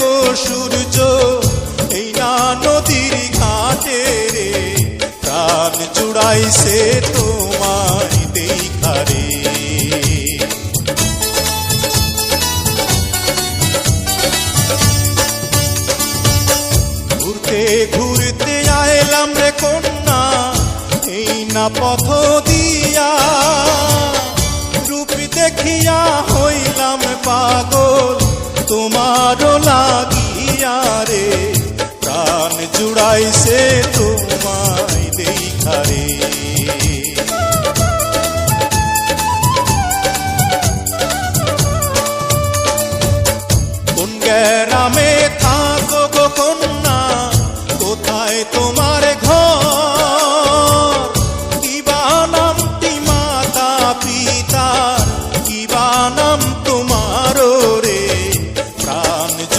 গো সূর্য এই না নদীর ঘাটে রে, প্রাণ জুড়াইছে তোমায় দেখা রে। ঘুরতে ঘুরতে আইলাম রে কন্যা এই না পথ দিয়া, রূপ দেখিয়া হইলাম পাগল তোমারও লাগিয়া রে, প্রাণ জুড়াইছে তোমায় দেখা রে। কোন গ্রামে